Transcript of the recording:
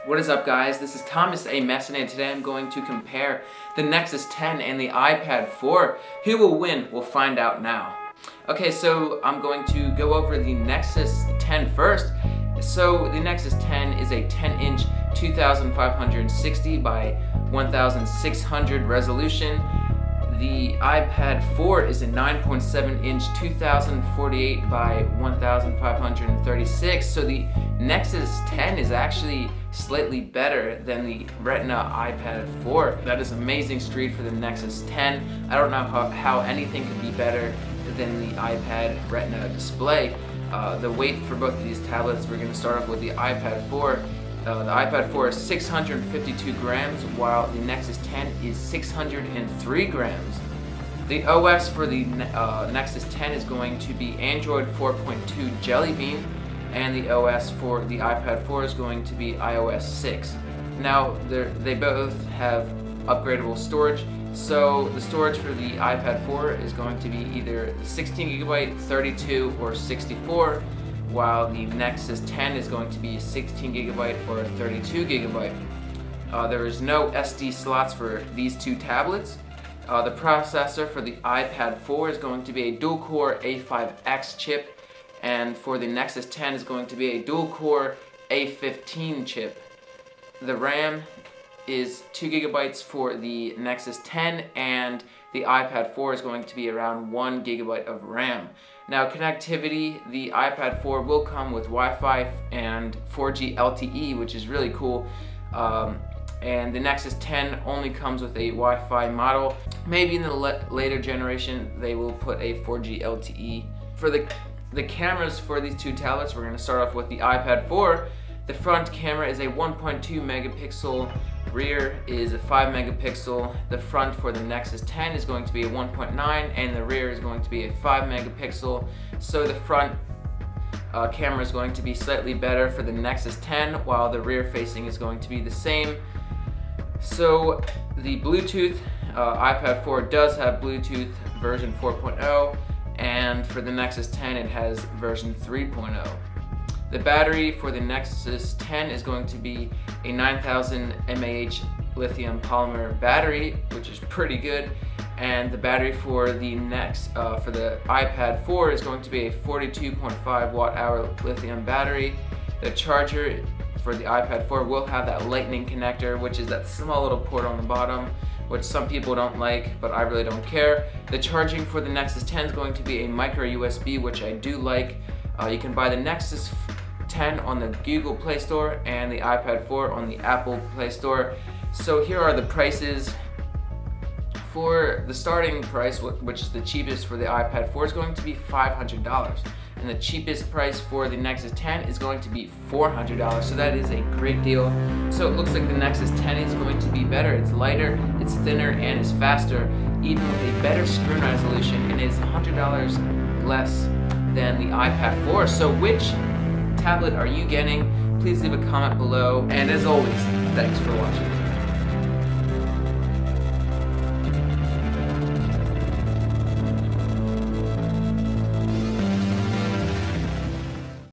What is up, guys? This is Thomas A. Messon, and today I'm going to compare the Nexus 10 and the iPad 4. Who will win? We'll find out now. Okay, so I'm going to go over the Nexus 10 first. So the Nexus 10 is a 10-inch 2560 by 1600 resolution. The iPad 4 is a 9.7-inch 2048 by 1536. So the Nexus 10 is actually slightly better than the Retina iPad 4. That is amazing street for the Nexus 10. I don't know how anything could be better than the iPad Retina display. The weight for both of these tablets, we're going to start off with the iPad 4. The iPad 4 is 652 grams, while the Nexus 10 is 603 grams. The OS for the Nexus 10 is going to be Android 4.2 Jelly Bean, and the OS for the iPad 4 is going to be iOS 6. Now, they both have upgradable storage, so the storage for the iPad 4 is going to be either 16GB, 32, or 64, while the Nexus 10 is going to be 16GB or 32GB. There is no SD slots for these two tablets. The processor for the iPad 4 is going to be a dual-core A5X chip, and for the Nexus 10 is going to be a dual-core A15 chip. The RAM is 2GB for the Nexus 10, and the iPad 4 is going to be around 1GB of RAM. Now, connectivity, the iPad 4 will come with Wi-Fi and 4G LTE, which is really cool. And the Nexus 10 only comes with a Wi-Fi model. Maybe in the later generation they will put a 4G LTE. For the cameras for these two tablets, we're going to start off with the iPad 4. The front camera is a 1.2 megapixel, rear is a 5 megapixel. The front for the Nexus 10 is going to be a 1.9, and the rear is going to be a 5 megapixel. So the front camera is going to be slightly better for the Nexus 10, while the rear facing is going to be the same. So the Bluetooth, iPad 4 does have Bluetooth version 4.0, and for the Nexus 10 it has version 3.0. The battery for the Nexus 10 is going to be a 9000 mAh lithium polymer battery, which is pretty good. And the battery for the iPad 4 is going to be a 42.5 watt-hour lithium battery. The charger for the iPad 4 will have that lightning connector, which is that small little port on the bottom, which some people don't like, but I really don't care. The charging for the Nexus 10 is going to be a micro USB, which I do like. You can buy the Nexus 10 on the Google Play Store and the iPad 4 on the Apple Play Store. So here are the prices. For the starting price, which is the cheapest for the iPad 4, is going to be $500. And the cheapest price for the Nexus 10 is going to be $400. So that is a great deal. So it looks like the Nexus 10 is going to be better. It's lighter, it's thinner, and it's faster, even with a better screen resolution, and is $100 less than the iPad 4. So which tablet are you getting? Please leave a comment below, and as always, thanks for watching.